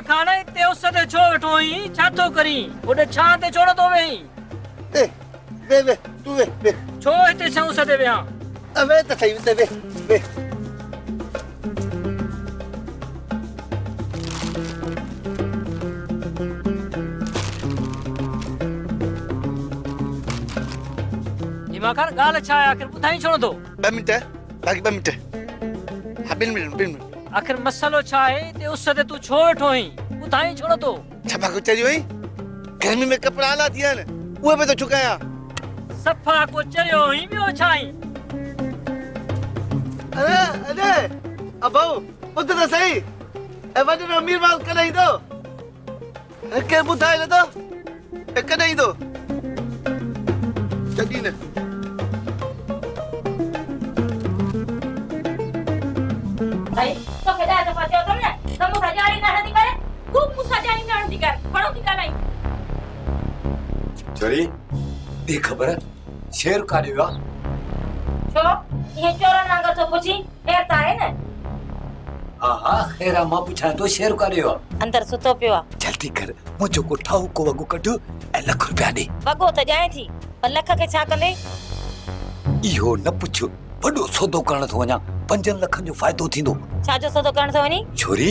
खाना ते उस ते छो वेठो ही छा तो करी ओडे छा ते छोड़ो तो वेही ए वे तू वे छो हिते छा उस ते वेहा अबे त सही ते वे दिमाग खान गाल छा है आखिर बुधाई छोड़ो तो 2 मिनट बाकी 2 मिनट हाँ 2 मिनट आखिर मसलो छा है ते उस ते तू छो वेठो ही बुधाई छोड़ो तो छपा को चली वई गर्मी में कपड़ा आला थिया न उहे पे तो चुकाया सफा को चयो ही बियो छाई अरे अबो उधर तो सही ए वजन अमीर माल कढाई दो के बुधाई ले तो कढाई दो जल्दी न भाई तो केदा तो पाते हो तुमने तुम सजारी ना हदी करे खूब मुसजारी ना हदी कर खड़ो की नहीं चोरी दी खबर शेर काढ़ियो छो ये चोरा नांगर तो पुछी हेर ता है न हाँ खेरा मां पुछा तो शेर काढ़ियो अंदर सुतो पियो जल्दी कर मुझो को ठाऊ को वगु कढ ए लाख रुपया दे वगो त जाए थी पर लख के छा कंदे इहो न पुछ वडो सौदो करण तो वणा 5 लाख जो फायदो थींदो छा जो सौदो करण तो वनी छोरी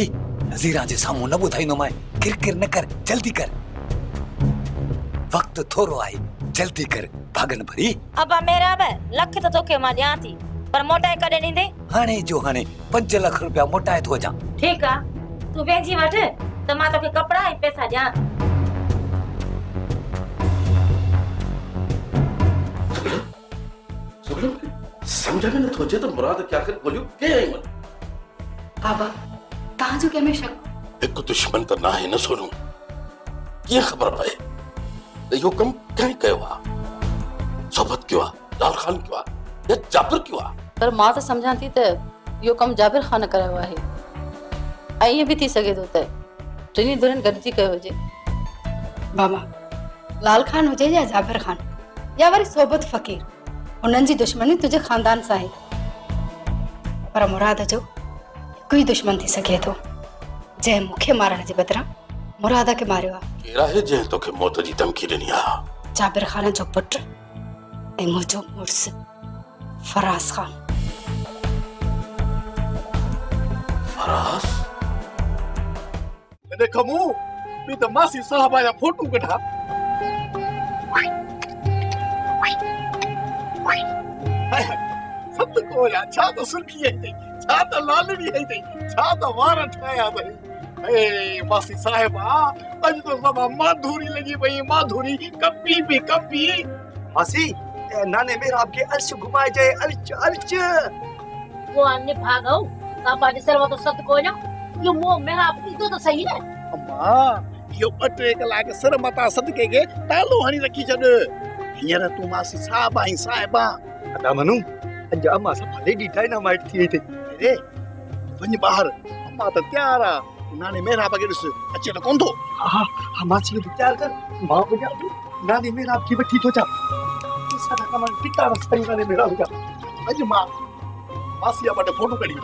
नज़ीरा जे सामू न बुधाई नो मैं किरकिर न कर जल्दी कर वक्त थोरो आई जल्दी कर भागन भरी अब मेरा बे लख तो तोके मां दिया थी पर मोटाए कदे नींदे हाने जो हाने 5 लाख रुपया मोटाए तो जा ठीक आ तू वेजी वठ त मां तोके कपड़ा ए पैसा दिया समझ में न थोचे तो मुराद क्या कर बोलियो के आई मन बाबा तां जो के में शक एक दुश्मन तो ना है न सोनू ये खबर पाए यो कम कहीं कयो आ सोबत क्यों आ लाल खान क्यों आ या जाबिर क्यों आ पर मां तो समझा थी त यो कम जाबिर खान करायो आहे ऐं ये भी थी सके तो त टिनी दुरन गॾिजी कयो हुजे बाबा लाल खान हुजे या जाबिर खान या वरी सोबत फकीर उन्हनि जी दुश्मनी तुझे खानदान सां आहे पर मुराद जो कोई दुश्मन थी सके थो जंहिं मूंखे मारण जे बदिरां मुराद खे मारियो आहे केरा है जे तोखे मौत जी धमकी ॾिनी आ जाबिर खान जो पुट ऐं मुंहिंजो मुड़ुस फराज खान फराज देखो मुंह भी तो मासी साहब आया फोटो कढा सत को या छा तो सुर्खी है छा तो लालड़ी है छा तो वार ठाया भाई ए मासी साहब आज तो सब माधुरी लगी भाई माधुरी कपी भी कपी मासी नाने मेरा आपके अर्श घुमाए जाए अर्श वो अन्य भागो काबा जे सरवा तो सत को ना यो मो मेरा अपनी तो सही है अम्मा यो 2 कलाक सर मता सदके के तालो हणी रखी छड हियर तू मासी साहब आई साहबा अदा मनु अज अम्मा सब लेडी डायनामाइट थी थी रे वञ बाहर अम्मा तो तैयार आ नानी मेरा बगे ॾिस अचे तो कोन थो हा हा मासी तो तैयार कर मां बजा तू नानी मेरा की वठी तो चा सादा कमन पिता सही नानी मेरा हो जा अज मां मासी बटे फोटो कढी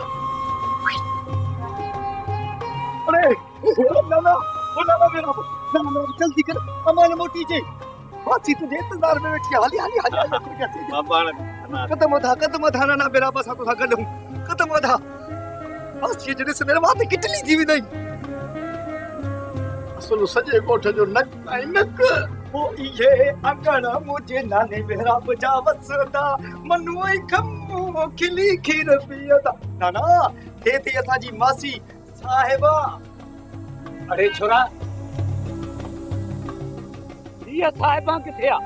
अरे ना मेरा जल्दी कर अम्मा ने मोटी जे मासी तुझे इंतजार में बैठी हाली बाबा कदम था ना मेरा बस तो था गडू कदम था बस ये जने से मेरे माथे किटली थी भी नहीं असल सजे कोठ जो नक आई नक वो ये अंगण मुझे नाने मेरा बजा वसदा मनुई खम्मो खिली खीर पियदा ना थे थी असा जी मासी साहिबा अरे छोरा ये साहिबा किथे आ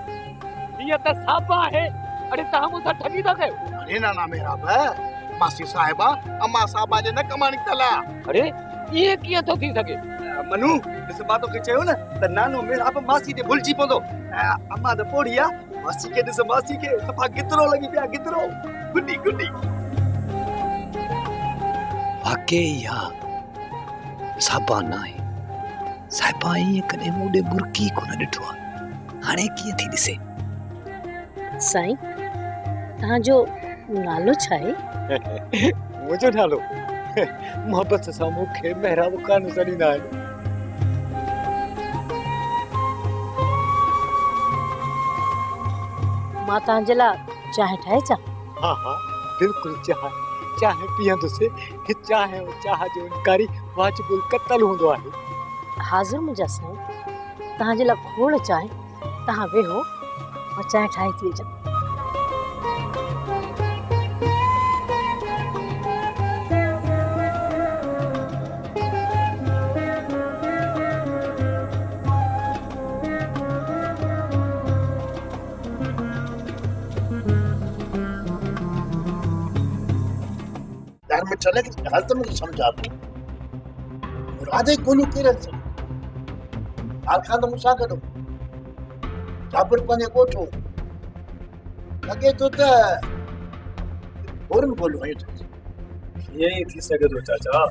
ये त साबा है अरे ता मुसा ठगी दा कयो अरे ना मेरा बे मासी साहिबा अम्मा साहबा जे न कमाणी कला अरे ये किए तो थी सके मनु इस बातों के चयो न त नानो मेरा अब मासी ते भुलजी पवंदो अम्मा द पोड़िया मासी के दिस मासी के सफा गितरो लगी पिया गितरो गुडी गुडी वाके या साबा नाए साहिबा ये कदे मुडे बुरकी को न ॾिठो हाणे कीअं थी ॾिसे साईं ता जो नालो छाए मुझो नालो मोहब्बत सां मूंखे मेहराब कान सॾींदा आहिनि मां तव्हांजे लाइ चांहि ठाहे चा? हाँ हाँ बिल्कुल चाह चाह पीअंदुसि कि चाह और चाह जो इनकारी वाजिबुल क़त्ल हूंदो आहे। हाज़िर मुंहिंजा साईं, तव्हांजे लाइ खोड़ चांहि, तव्हां वेहो मां चांहि ठाहे थी अचां। यार मैं चले कि हाल तो मुझे समझा दो मुरादे गोलू केरन से हाल खान तो मुसा करो जाबर पने कोठो लगे तो और गोलू है यही थी सके तो चाचा,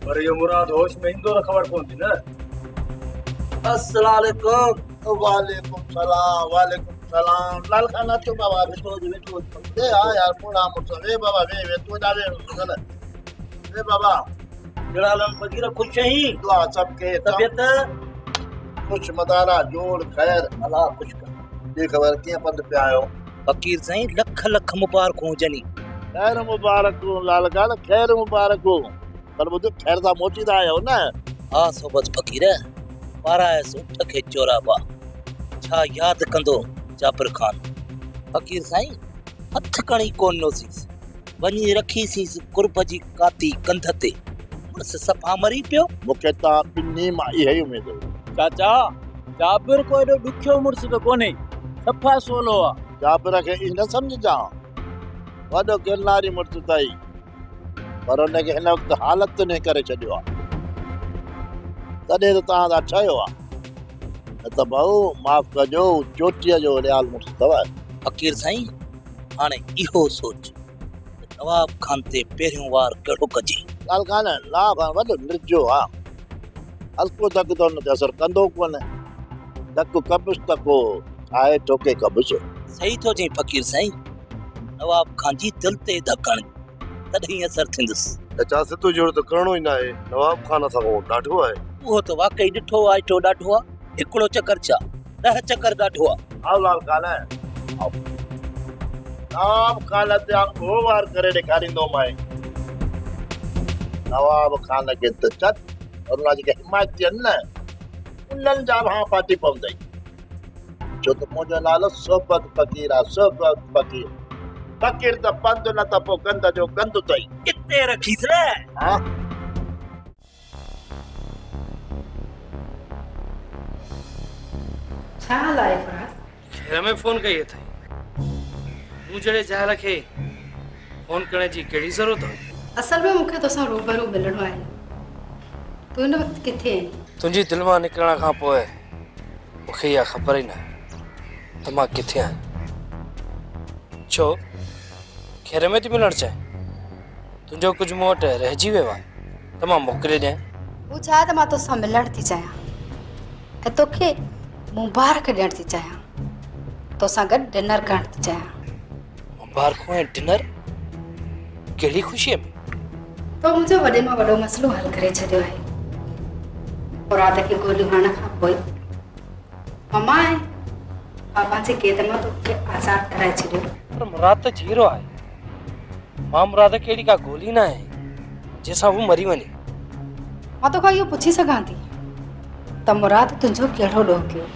पर ये मुराद होश में इंदो खबर कौन थी ना। अस्सलाम वालेकुम वालेकुम सलाम लाल खाना तो बाबा बेटो ए हां यार पूरा मुझे बाबा वे तो जावे चल ए बाबा जलालम फकीर खुश ही दुआ सबके तबीयत खुश मदारा जोड़ खैर अल्लाह खुश कर ये खबर के पंद पे आयो फकीर साईं लख लख मुबारक हो जनी। खैर मुबारक हो लाल गाल खैर मुबारक हो पर मुझे खैर दा मोची दा आयो ना हाँ सोबत फकीर पारा सुठ के चोराबा छा याद कंदो जाबिर खान। फकीर साईं हथ कणी कोन नोसीस वनी रखी सीस कुर्ब जी काती कंध ते मुड़स सफा मरी पियो। मुखे ता पिन्नी मा इहे उम्मीद चाचा जाबिर को एडो दुखियो मुर्स तो कोने, सफा सोलो आ। जाबिर के इ न समझ जा वडो गिरनारी मुर्स ताई पर उन के हिन वक्त हालत ने करे छडियो आ तदे तो ता दा छयो आ त बहु माफ कजो चोटिया जो ल्याल मुर्स तवा। फकीर साईं हाने इहो सोच नवाब खान ते पहिरियों वार कहिड़ो कजे। लाल खान ला खान वडो निर्जो आ हल्को तक तो न असर कंदो कोने तक कबस तको आए टोके कबस सही तो जी फकीर साईं नवाब खान जी दिल ते धकण तॾहिं असर थिंदुस। चाचा से तो जोड़ तो करणो ही ना है, नवाब खान सा को डाठो है। वो तो वाकई डिठो आइटो डाठो आ हिकड़ो चक्कर छा 10 चक्कर डाठो आ। आओ लाल खान आओ नवाब खान ते ओ वार करे ॾेखारींदो माए नवाब खान के त चत और उन जी हिमायतियन न उन्हनि जा भां पाटी पवंदई जो त मुंहिंजो नालो सोबत फकीर आ सोबत फकीर फकीर त पंध न त पोइ गंद जो गंद अथई इते रखीस रे। हा छा हाल आहे फराज़? खैर में फोन कई थई तू जड़े जाल के फोन करने जी केड़ी जरूरत है? असल में मूंखे तोसां रूबरू मिलणो आहे। तू हिन वक्त किथे आहीं? तुंजी दिल मां निकलण खां पोइ मूंखे इहा ख़बर ई न त मां किथे आहियां। छो खैर में थी मिलण चाहे? तुंहिंजो कुझु मूं वटि रहिजी वियो आहे त मां मोकिले ॾियां। हू छा त मां तोसां मिलण थी चाहियां ऐं तोखे मुबारक ॾियण थी चाहियां तोसां गॾु डिनर करण थी चाहियां। मुबारकूं ऐं डिनर कहिड़ी ख़ुशीअ में? तो मुंहिंजो वॾे मां वॾो मसइलो हल करे छॾियो आहे। मुराद खे गोलियूं हणण खां पोइ ममा ऐं पापा जे क़ैद मां तोखे आज़ादु कराए छॾियो। पर मुराद त जीरो आहे। मां मुराद खे अहिड़ी का गोली न आहे जंहिंसां हू मरी वञे। मां तोखां इहो पुछी सघां थी त मुराद तुंहिंजो कहिड़ो ॾोह कयो?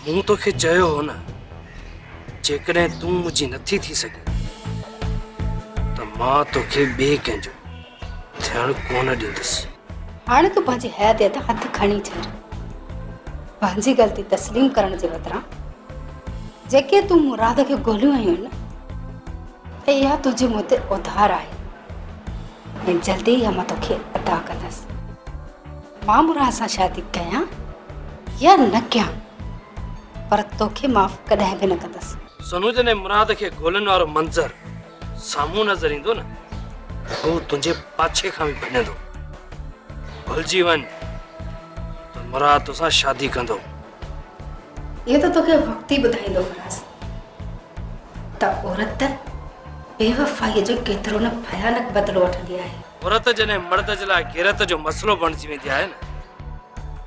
मूं तोखे चयो हो न जेकॾहिं तूं मुंहिंजी नथी थी सघे त मां तोखे ॿिए कंहिंजो थियण कोन ॾींदुसि। हाणे तूं पंहिंजी हैसियत हथ खणी छॾ। पंहिंजी ग़लती तस्लीम करण जे बदिरां जेके तूं मुराद खे गोलियूं हयूं न त इहा तुंहिंजे मूं ते उधार आहे ऐं जल्दी इहा मां तोखे अदा कंदसि। मां मुराद सां शादी कयां या न कयां पर तोखे माफ़ कॾहिं बि न कंदसि। सोनू जॾहिं मुराद खे गोलनि वारो मंज़र साम्हूं नज़र ईंदो न हू तुंहिंजे पाछे खां बि भॼंदो। भुलिजी वञ त मुराद तोसां शादी कंदो। इहो त तोखे वक़्त ई ॿुधाईंदो फराज़ त औरत बेवफ़ाईअ जो केतिरो न भयानक बदिलो वठंदी आहे। औरत जॾहिं मर्द जे लाइ गैरत जो मसइलो बणिजी वेंदी आहे न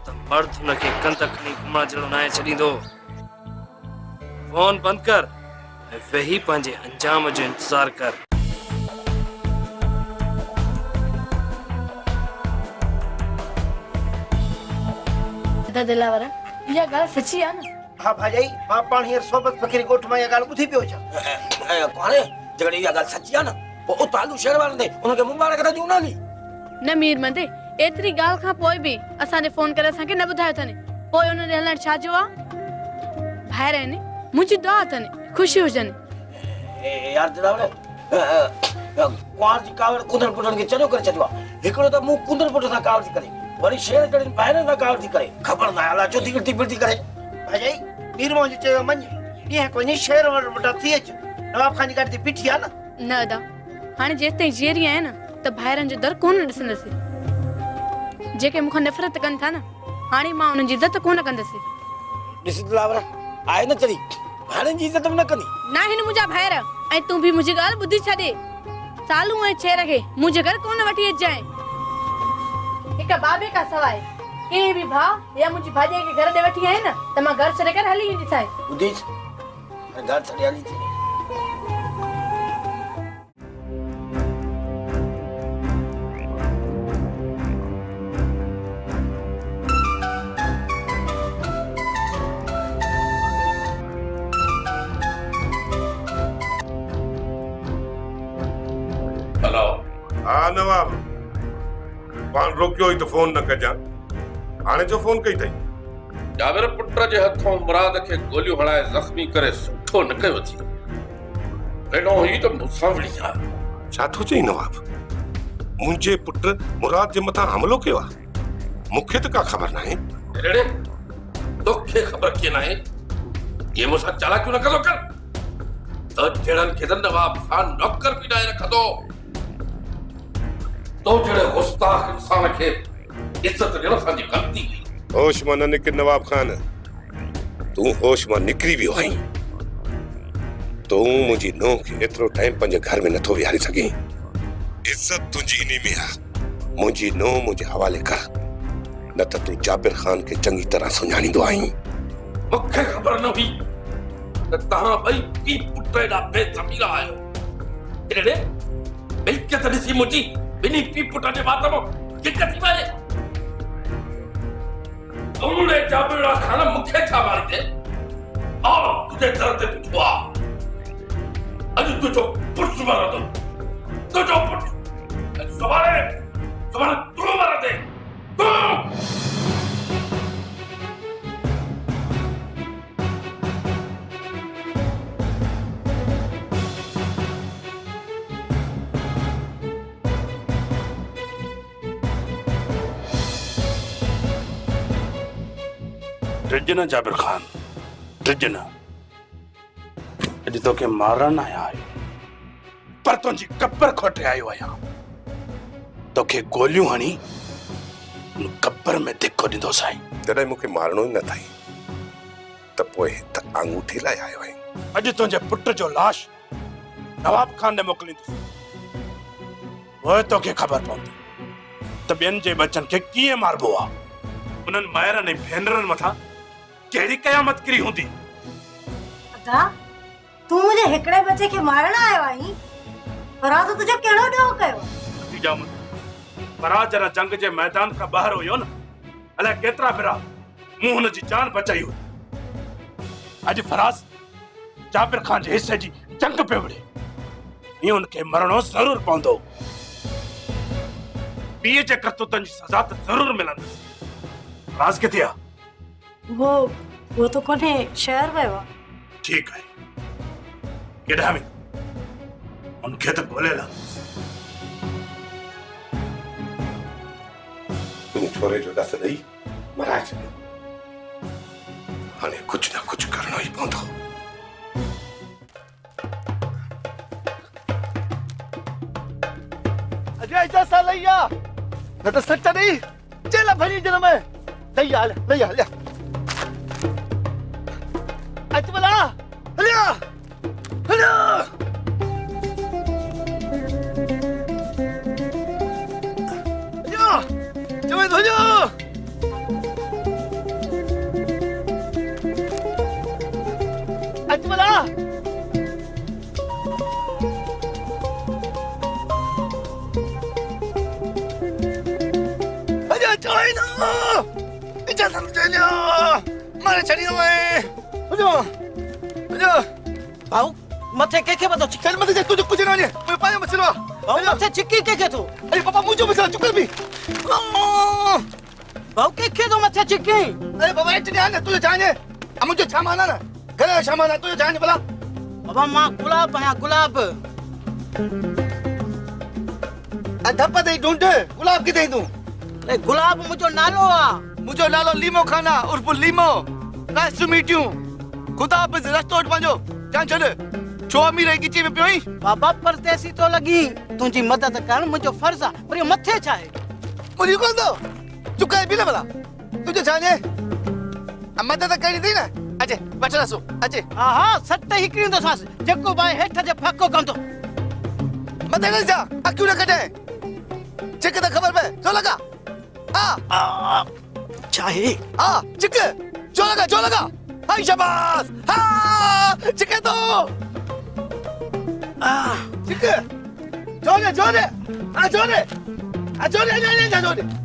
त मर्द हुनखे कंध खणी घुमण जहिड़ो नाहे छॾींदो। फोन बंदि कर ऐं वेही पंहिंजे अंजाम जो इंतज़ारु कर। दिलावर इहा ॻाल्हि सची आहे न? हाँ भाई मां पाण हींअर सोबत फ़कीर ॻोठ मां इहा ॻाल्हि ॿुधी पियो अचां। कोने जॾहिं इहा ॻाल्हि सची आहे न पोइ उतां हलूं शहर वारनि ॾे उनखे मुबारक था ॾियूं नी। न मीर मंदे एतिरी ॻाल्हि खां पोइ बि असांखे फोन करे असांखे न ॿुधायो अथनि। पोइ उन ॾे हलण छा जो आहे? ॿाहिरि आहिनि, मुंहिंजी दुआ अथनि, ख़ुशी हुजनि। यार दिलावर कुंवार जी कावड़ कुंदड़ पुटनि खे चरियो करे छॾियो आहे। हिकिड़ो त मूं कुंदड़ पुट सां कावड़ थी करे वरी शेर जॾहिं ॿाहिरि सां कावड़ थी करे ख़बर न आहे अलाए छो थी फिरती करे। भाई मीर मोहन चयो मञ ईअं कोन्हे शहर वटा थी अच नवाब खान जी गाॾी ते बीठी आहे न। न अदा हाणे जेसि ताईं जीअरी आहे न त ॿाहिरनि जो दर कोन ॾिसंदसि। जेके मूंखां नफ़रत कनि था न हाणे मां उन्हनि जी इज़त कोन कंदसि। ॾिस दिलावर आहे न चरी भाइरनि जी इज़त न कंदी। न आहिनि मुंहिंजा भाइर ऐं तूं बि मुंहिंजी ॻाल्हि ॿुधी छॾे। सालू ऐं छेर खे मुंहिंजे घर कोन वठी अचिजांइ। हिकु बाबे खां सवाइ कंहिं बि भाउ या मुंहिंजी भाॼीअ खे घर ॾे वठी आहे न त मां घर छॾे करे हली ईंदीसांइ। ॿुधीस घर छॾे हली थी। हेलो हाँ नवाब पाण रोकियो ही तो फोन न कजां हाणे जो फोन कई थई। जाबिर पुट जे हथों मुराद खे गोलियूं हणाए ज़ख्मी करे सुठो न कयो थी। वेणो ही तो मुसावड़ी आहे। छा थो चई नवाब? मुंहिंजे पुट मुराद जे मथां हमलो कयो आहे? मूंखे त का ख़बर नाहे। अरे तोखे ख़बर कीअं नाहे? ये मूंसां चालाकियूं न कंदो कर त जहिड़नि खे नवाब खान नौकर बि ॾाए रखंदो। तो जहिड़े गुस्ताख इंसान खे इज़त ॾियण असांजी ग़लती। होश मां न निकिर नवाब खान, तूं होश मां निकिरी वियो आहीं। तूं मुंहिंजी नौं खे एतिरो टाइम पंहिंजे घर में नथो विहारे सघीं। इज़त तुंहिंजी इन में आहे। मुंहिंजी नौं मुंहिंजे हवाले कर न त तूं जाबिर खान खे चङी तरह सुञाणींदो आहीं। मूंखे ख़बर न हुई त तव्हां ॿई पीउ पुट एॾा बेज़मीरा आहियो। अरे बेइज्जत ॾिसी मुंहिंजी ॿिन्ही पीउ पुट जे वात मां किक थी वञे। उन्होंने जाबिर खान मूंखे छा मारी दे और तुंहिंजे दर ते बीठो आहे। अॼु तुंहिंजो पुट मरंदो, तुंहिंजो पुट सुभाणे तूं मरंदे तूं। ड्रिज न जाबिर खान ड्रिज न अॼु तोखे मारण आया आहियो पर तुंहिंजी कब्र खोटे आयो आहियां। तोखे गोलियूं हणी उन कब्र में धिको ॾींदो साईं। जॾहिं मूंखे मारणो ई न थई त पोइ हिते आंगूठी लाइ आयो आहीं। अॼु तुंहिंजे पुट जो लाश नवाब खान ने मोकिलींदुसि। पोइ तोखे ख़बर पवंदी त ॿियनि जे बचनि खे कीअं मारबो आहे। उन्हनि मायरनि ऐं भेनरनि मथां कहिड़ी क़यामत किरी हूंदी। अदा तू मुझे हिकड़े बच्चे के मारण आयो आई फराज तुझे केड़ो ॾोह कयो? भतीजा फराज जरा जंग जे मैदान खां ॿाहिरि हुयो न अलाए केतिरा फिरा मूं हुन जी जान बचाई हुई। अॼु फराज जाबिर खान जे हिसे जी जंग पियो विढ़े। ईअं हुनखे मरणो ज़रूरु पवंदो। पीउ जे करतूतनि जी सज़ा त ज़रूरु मिलंदसि। फराज किथे आहे? वो तो कोने शहर वियो आहे। ठीक है केॾा में उनखे त ॻोल्हे ला। तुम छोरे जो दस ॾेई मराए छॾियो। हाणे कुझु न कुझु करणो ई पवंदो। अजय जैसा लैया न त सच नहीं जेल भरी जन में लैया अजमला हलिया हलिया जा जमे हो जा अजमला क्या समझो मारे छड़ी हुए बुझो बुझो भाऊ मथे के बतो चल मथे तू कुछ ना ने मैं पाए मसलो भाऊ मथे चिक्की के तू अरे पापा मुझे मसला चुकल भी भाऊ के तो मथे चिक्की अरे बाबा इतने आने तू जाने अब मुझे सामान ना घर सामान तू जाने भला बाबा मां गुलाब है गुलाब अधप दे ढूंढ गुलाब की दे दूं ए गुलाब मुझो नालो आ मुझो नालो लीमो खाना उर्फ लीमो नाइस टू मीट यू खुदा हाफिज रस्तो पंजो जान छड़ छो अमीर है किची में पियोई बाबा परदेसी तो लगी तुझी मदद कर मुझो फर्ज आ पर मथे छाए मुझे को दो चुका है बिना भला तुझे जाने मदद करनी थी ना अचे बचला सो अचे हां हां सट हिकड़ी तो सास जको बाय हेठ जे फाको कंदो मदद न जा अक्यू न कटे चिक तो खबर पे जो लगा हां चाहे हां चिक जो लगा हाय शाबाश हां चिक तो चिक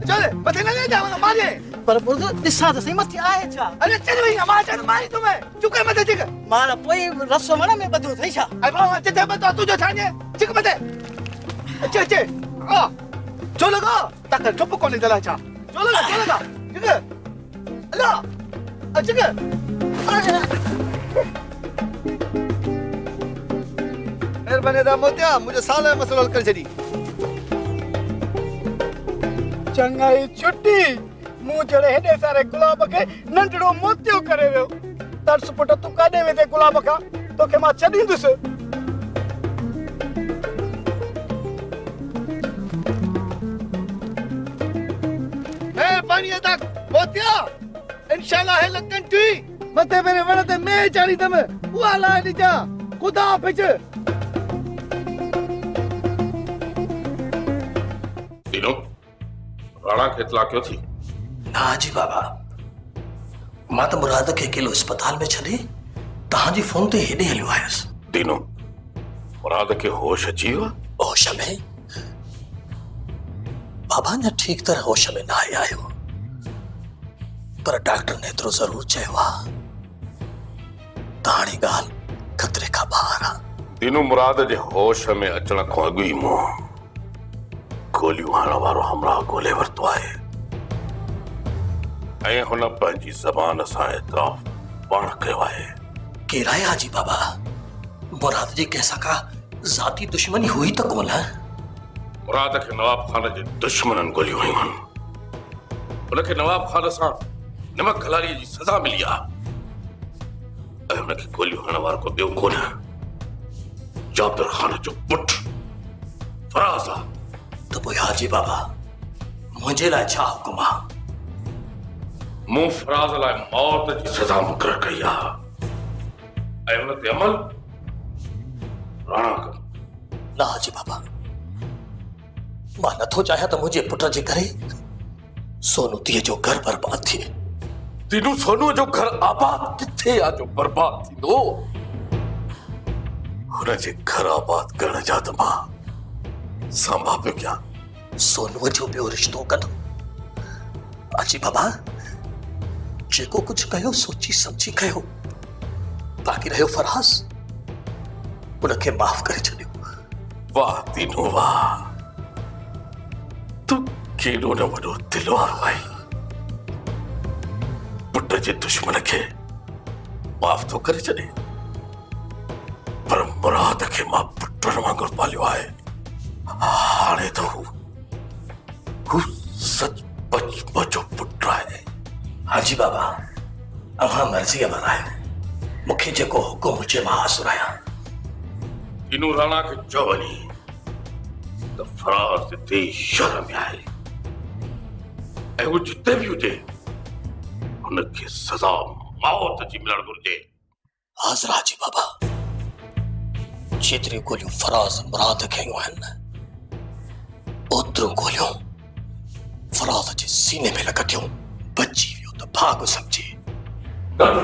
जोरे बते न जा मारे पर बुर्द दिसा तो सही मत आए छा अरे चल भई मां चल मारी तुम्हें चुके मत चिक मारा पोई रसो मणा में बदो थई छा अरे बाबा ते बता तू जो छाने चिक मत अच्छे आ जो लगा तक चुप कोने दला छा जो लगा चिक अल्लाह चिक मेहरबानी दा मोतिया मुझे साले मसलो कर छडी चंगाई छुट्टी मुंह जड़े हेडे सारे गुलाब के नंढड़ो मोतियो करे वियो तरस पुट तू काडे वेदे गुलाब का तो के मां छडींदुस ए पानी तक मोतिया इंशाल्लाह है लगन टी मते मेरे वणते मैं चारी दम उहा ला दिजा खुदा हाफिज दिनो राणा के इतला क्यों थी ना जी बाबा मां तो मुराद के अकेलो अस्पताल में छॾे तहां जी फोन ते हेॾे हलियो आयुसि दिनो मुराद के होश अची वियो होश में बाबा ने ठीक तरह होश में ना आयो पर डॉक्टर ने एतिरो ज़रूर चयो आहे तहाणी ॻाल्हि खतरे खां ॿाहिरि आहे दिनो मुराद जे होश में अचण खां अॻु ई मूं गोलियूं हणण वारो हमराह ॻोल्हे वरितो आहे ऐं हुन पंहिंजी ज़बान सां एतिराफ़ पाण कयो आहे केरु आहे हाजी बाबा मुराद जी कंहिंसां का ज़ाती दुश्मनी हुई त कोन मुराद खे नवाब खान जे दुश्मननि ॻोल्हियूं हुयूं हुनखे नवाब खान सां नमक खलारीअ जी सज़ा मिली आहे ऐं हुनखे गोलियूं हणण वारो को ॿियो कोन जाबिर खान जो पुट फराज़ आहे तो पोइ हाजी बाबा मुझे लाइ छा हुकुम आहे मूं फराज़ लाइ मौत जी सज़ा मुक़ररु कई आहे ऐं हुन ते अमल राणा कंदो ना हाजी बाबा मां नथो चाहियां त मुंहिंजे पुट जे करे सोनूतीअ जो घर बर्बाद थिए तीनू सोनूअ जो घर आबाद किथे आहे जो बर्बाद थींदो हुनजे घर आबाद करण जा त मां सांभा पियो कयां सोनूअ जो ॿियो रिश्तो कंदो हाजी बाबा जेको कुछ कयो सोची समझी कयो बाक़ी रहियो फराज़ उनखे माफ़ करे छॾियो वाह तीनू वाह तू केॾो न वॾो दिलि वारो आहीं पुट जे दुश्मन खे माफ़ थो करे छॾे पर मुराद खे मां पुटनि वांगुरु पालियो आहे हाणे तो हू सचमुच मुंहिंजो पुटु आहे हाजी बाबा अव्हां मर्ज़ीअ वारा आहियो मूंखे जेको हुकुम हुजे मां हाज़ुर आहियां तीनू राणा खे चओ वञी त फराज़ हिते शहर में आहे ऐं हू जिते बि हुजे हुनखे सज़ा मौत जी मिलणु घुरिजे हाज़िर हाजी बाबा जेतिरियूं गोलियूं फराज़ मुराद खयूं आहिनि ओतिरियूं गोलियूं फराज़ जे सीने में लॻटियूं बची वियो त भाग समझे ॾाढो